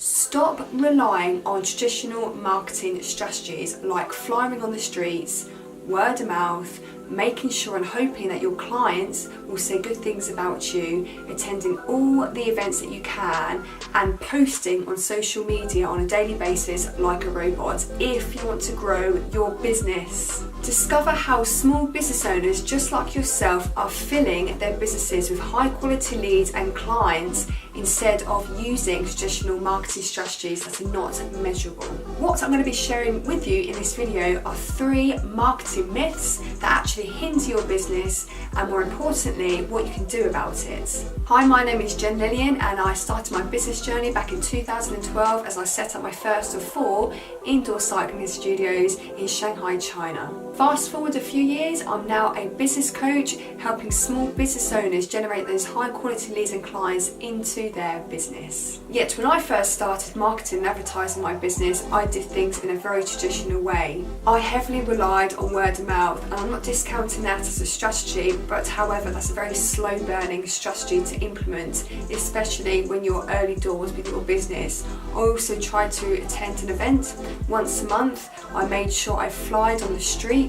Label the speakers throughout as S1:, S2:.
S1: Stop relying on traditional marketing strategies like flyering on the streets, word of mouth, making sure and hoping that your clients will say good things about you, attending all the events that you can, and posting on social media on a daily basis like a robot if you want to grow your business. Discover how small business owners just like yourself are filling their businesses with high quality leads and clients instead of using traditional marketing strategies that are not measurable. What I'm going to be sharing with you in this video are 3 marketing myths that actually hinder your business, and more importantly, what you can do about it. Hi, my name is Lillian, and I started my business journey back in 2012 as I set up my first of 4 indoor cycling studios in Shanghai, China. Fast forward a few years, I'm now a business coach helping small business owners generate those high quality leads and clients into their business. Yet when I first started marketing and advertising my business, I did things in a very traditional way. I heavily relied on word of mouth, and I'm not discounting that as a strategy, but however, that's a very slow burning strategy to implement, especially when you're early doors with your business. I also tried to attend an event once a month. I made sure I flyed on the streets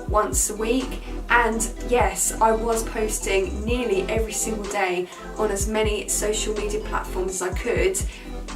S1: once a week, and yes, I was posting nearly every single day on as many social media platforms as I could,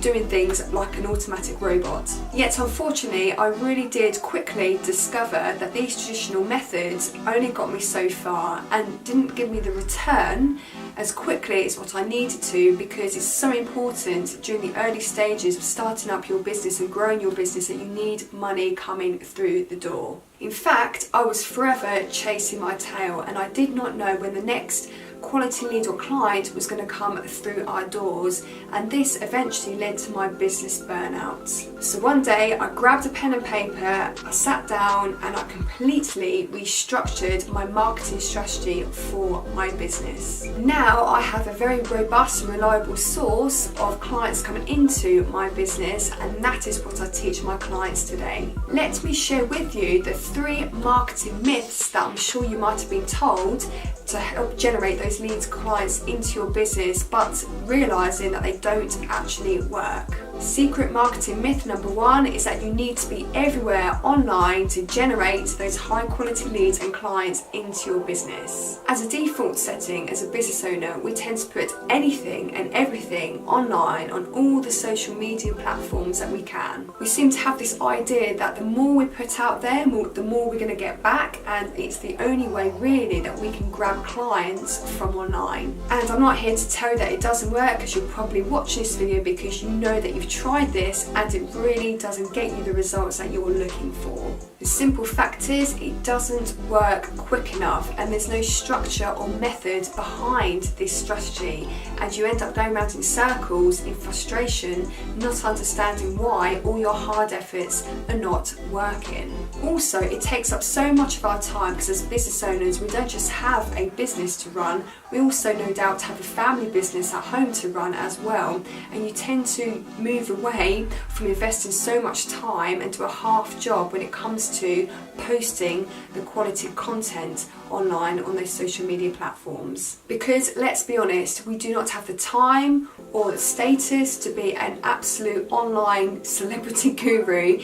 S1: doing things like an automatic robot. Yet unfortunately, I really did quickly discover that these traditional methods only got me so far and didn't give me the return as quickly as what I needed to, because it's so important during the early stages of starting up your business and growing your business that you need money coming through the door. In fact, I was forever chasing my tail, and I did not know when the next quality lead or client was going to come through our doors, and this eventually led to my business burnout. So one day I grabbed a pen and paper, I sat down and I completely restructured my marketing strategy for my business. Now I have a very robust and reliable source of clients coming into my business, and that is what I teach my clients today. Let me share with you the 3 marketing myths that I'm sure you might have been told to help generate those leads, clients into your business, but realizing that they don't actually work. Secret marketing myth number 1 is that you need to be everywhere online to generate those high quality leads and clients into your business. As a default setting, as a business owner, we tend to put anything and everything online on all the social media platforms that we can. We seem to have this idea that the more we put out there, the more we're going to get back, and it's the only way really that we can grab clients from online. And I'm not here to tell you that it doesn't work, because you'll probably watch this video because you know that you've tried this and it really doesn't get you the results that you're looking for. The simple fact is, it doesn't work quick enough, and there's no structure or method behind this strategy, and you end up going around in circles in frustration, not understanding why all your hard efforts are not working. Also, it takes up so much of our time, because as business owners, we don't just have a business to run, we also no doubt have a family business at home to run as well, and you tend to move away from investing so much time into a half job when it comes to posting the quality content online on those social media platforms. Because let's be honest, we do not have the time or the status to be an absolute online celebrity guru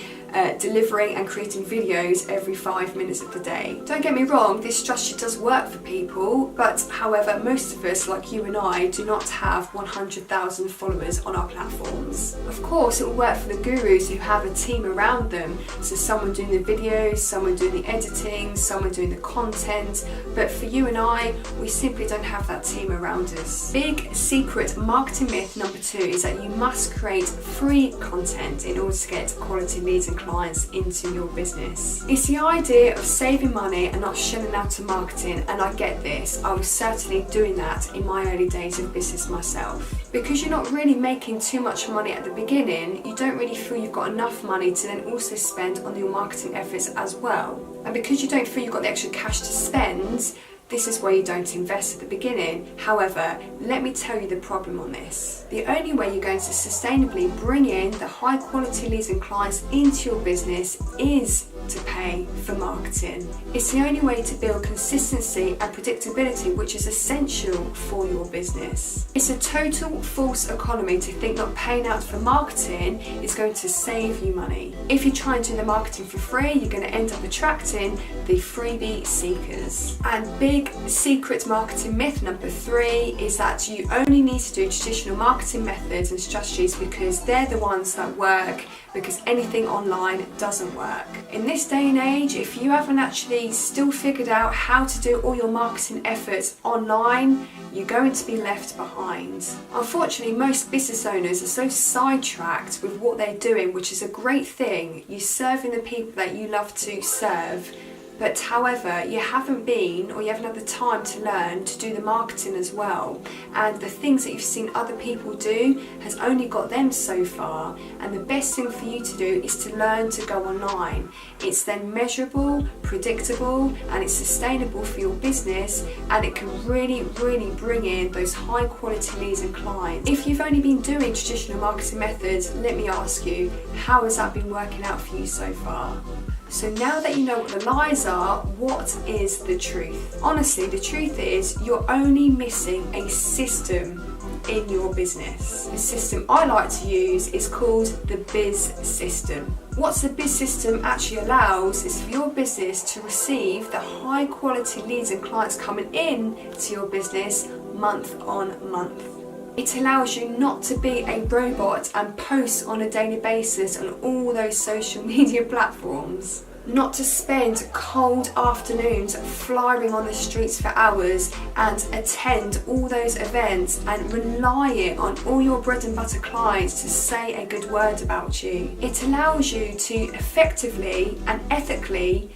S1: delivering and creating videos every 5 minutes of the day. Don't get me wrong, this strategy does work for people, but however, most of us, like you and I, do not have 100,000 followers on our platforms. Of course, it will work for the gurus who have a team around them, so someone doing the videos, someone doing the editing, someone doing the content, but for you and I, we simply don't have that team around us. Big secret marketing myth number 2 is that you must create free content in order to get quality leads and clients into your business. It's the idea of saving money and not shelling out to marketing, and I get this. I was certainly doing that in my early days of business myself. Because you're not really making too much money at the beginning, you don't really feel you've got enough money to then also spend on your marketing efforts as well. And because you don't feel you've got the extra cash to spend, this is where you don't invest at the beginning. However, let me tell you the problem on this. The only way you're going to sustainably bring in the high quality leads and clients into your business is to pay for marketing. It's the only way to build consistency and predictability, which is essential for your business. It's a total false economy to think that paying out for marketing is going to save you money. If you try and do the marketing for free, you're going to end up attracting the freebie seekers. And big secret marketing myth number 3 is that you only need to do traditional marketing methods and strategies because they're the ones that work, because anything online doesn't work. In this day and age, if you haven't actually still figured out how to do all your marketing efforts online, you're going to be left behind. Unfortunately, most business owners are so sidetracked with what they're doing, which is a great thing. You're serving the people that you love to serve, but however, you haven't been, or you haven't had the time to learn to do the marketing as well. And the things that you've seen other people do has only got them so far. And the best thing for you to do is to learn to go online. It's then measurable, predictable, and it's sustainable for your business, and it can really, really bring in those high quality leads and clients. If you've only been doing traditional marketing methods, let me ask you, how has that been working out for you so far? So now that you know what the lies are, what is the truth? Honestly, the truth is you're only missing a system in your business. The system I like to use is called the Biz System. What the Biz System actually allows is for your business to receive the high quality leads and clients coming in to your business month on month. It allows you not to be a robot and post on a daily basis on all those social media platforms. Not to spend cold afternoons flying on the streets for hours and attend all those events and rely on all your bread and butter clients to say a good word about you. It allows you to effectively and ethically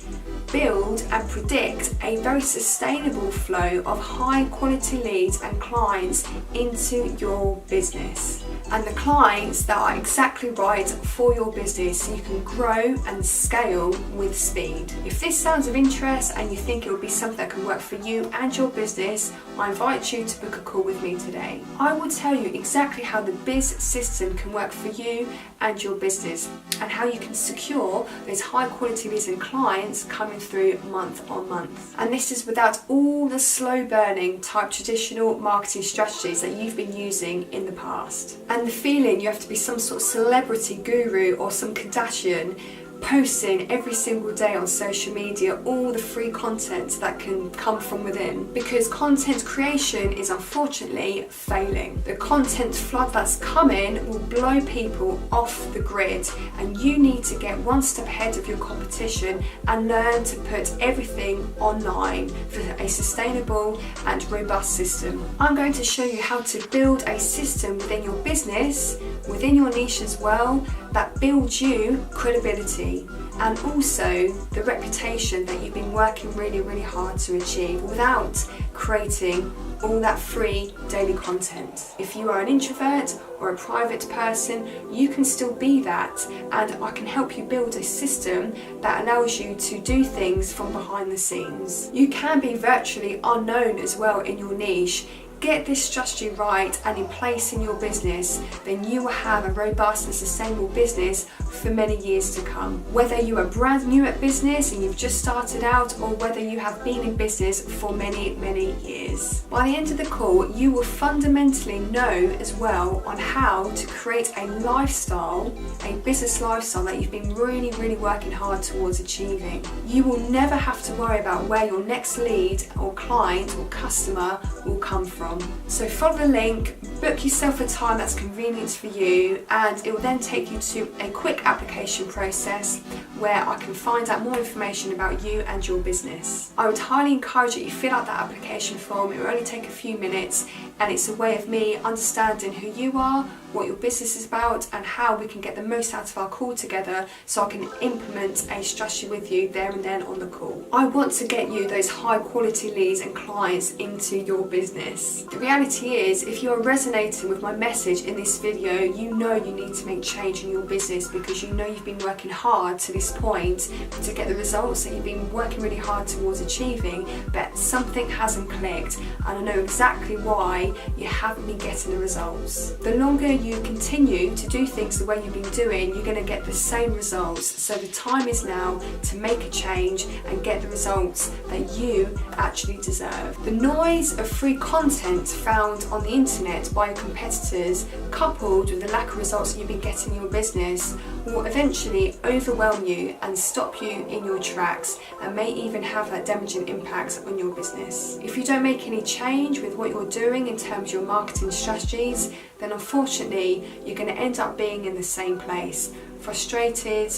S1: build and predict a very sustainable flow of high quality leads and clients into your business, and the clients that are exactly right for your business so you can grow and scale with speed. If this sounds of interest and you think it would be something that can work for you and your business, I invite you to book a call with me today. I will tell you exactly how the Biz System can work for you and your business, and how you can secure those high quality leads and clients coming through month on month. And this is without all the slow burning type traditional marketing strategies that you've been using in the past. And the feeling you have to be some sort of celebrity guru or some Kardashian posting every single day on social media all the free content that can come from within, because content creation is unfortunately failing. The content flood that's coming will blow people off the grid, and you need to get one step ahead of your competition and learn to put everything online for a sustainable and robust system. I'm going to show you how to build a system within your business, within your niche as well, that builds you credibility and also the reputation that you've been working really, really hard to achieve without creating all that free daily content. If you are an introvert or a private person, you can still be that, and I can help you build a system that allows you to do things from behind the scenes. You can be virtually unknown as well in your niche. Get this strategy right and in place in your business, then you will have a robust and sustainable business for many years to come. Whether you are brand new at business and you've just started out, or whether you have been in business for many, many years. By the end of the call, you will fundamentally know as well on how to create a lifestyle, a business lifestyle that you've been really, really working hard towards achieving. You will never have to worry about where your next lead or client or customer will come from. So follow the link, book yourself a time that's convenient for you, and it will then take you to a quick application process where I can find out more information about you and your business. I would highly encourage that you fill out that application form. It will only take a few minutes, and it's a way of me understanding who you are, what your business is about, and how we can get the most out of our call together so I can implement a strategy with you there and then on the call. I want to get you those high quality leads and clients into your business. The reality is, if you're resonating with my message in this video, you know you need to make change in your business, because you know you've been working hard to this point to get the results that you've been working really hard towards achieving, but something hasn't clicked, and I know exactly why why you haven't been getting the results. The longer you continue to do things the way you've been doing, you're going to get the same results. So the time is now to make a change and get the results that you actually deserve. The noise of free content found on the internet by your competitors, coupled with the lack of results that you've been getting in your business, will eventually overwhelm you and stop you in your tracks, and may even have that damaging impact on your business. If you don't make any change with what you're doing in terms of your marketing strategies, then unfortunately you're going to end up being in the same place, frustrated,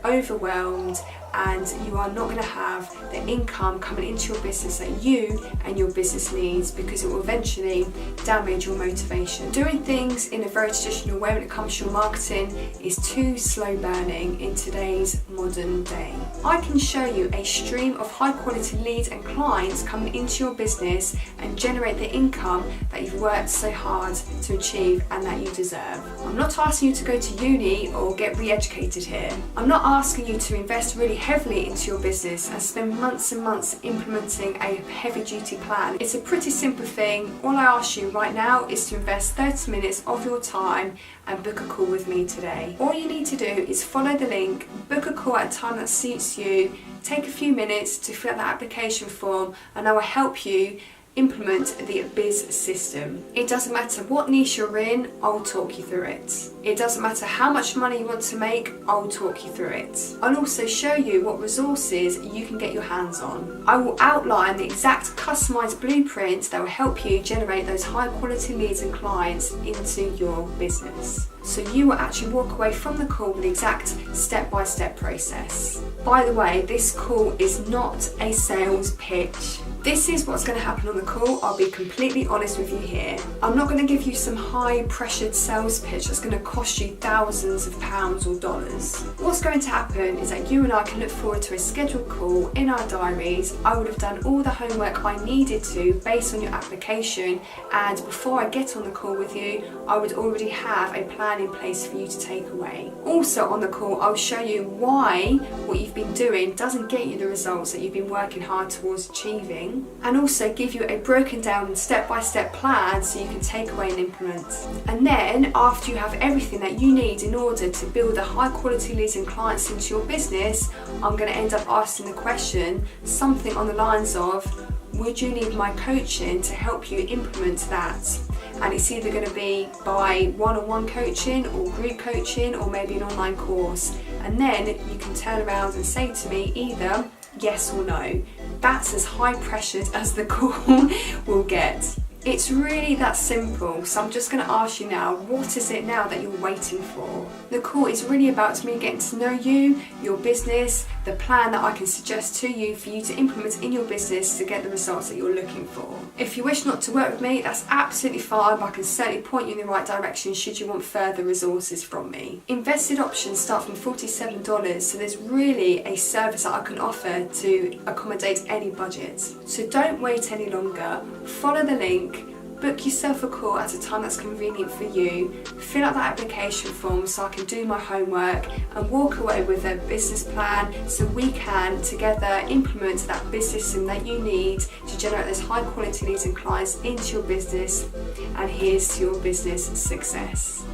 S1: overwhelmed, and you are not going to have the income coming into your business that you and your business needs, because it will eventually damage your motivation. Doing things in a very traditional way when it comes to your marketing is too slow burning in today's modern day. I can show you a stream of high quality leads and clients coming into your business and generate the income that you've worked so hard to achieve and that you deserve. I'm not asking you to go to uni or get re-educated here. I'm not asking you to invest really heavily into your business and spend months and months implementing a heavy duty plan. It's a pretty simple thing. All I ask you right now is to invest 30 minutes of your time and book a call with me today. All you need to do is follow the link, book a call at a time that suits you, take a few minutes to fill out the application form, and I will help you implement the Biz system. It doesn't matter what niche you're in, I'll talk you through it. It doesn't matter how much money you want to make, I'll talk you through it. I'll also show you what resources you can get your hands on. I will outline the exact customized blueprint that will help you generate those high quality leads and clients into your business. So you will actually walk away from the call with the exact step-by-step process. By the way, this call is not a sales pitch. This is what's going to happen on the call. I'll be completely honest with you here. I'm not going to give you some high-pressured sales pitch that's going to cost you thousands of pounds or dollars. What's going to happen is that you and I can look forward to a scheduled call in our diaries. I would have done all the homework I needed to based on your application, and before I get on the call with you, I would already have a plan in place for you to take away. Also on the call, I'll show you why what you've been doing doesn't get you the results that you've been working hard towards achieving, and also give you a broken down step-by-step plan so you can take away and implement. And then after you have everything that you need in order to build a high quality leads and clients into your business, I'm going to end up asking the question, something on the lines of, would you need my coaching to help you implement that? And it's either going to be by one-on-one coaching or group coaching or maybe an online course. And then you can turn around and say to me either yes or no. That's as high pressured as the call will get. It's really that simple. So I'm just going to ask you now, what is it now that you're waiting for? The call is really about me getting to know you, your business, the plan that I can suggest to you for you to implement in your business to get the results that you're looking for. If you wish not to work with me, that's absolutely fine, but I can certainly point you in the right direction should you want further resources from me. Invested options start from $47, so there's really a service that I can offer to accommodate any budget. So don't wait any longer. Follow the link. Book yourself a call at a time that's convenient for you, fill out that application form so I can do my homework and walk away with a business plan so we can together implement that business system that you need to generate those high quality leads and clients into your business, and here's to your business success.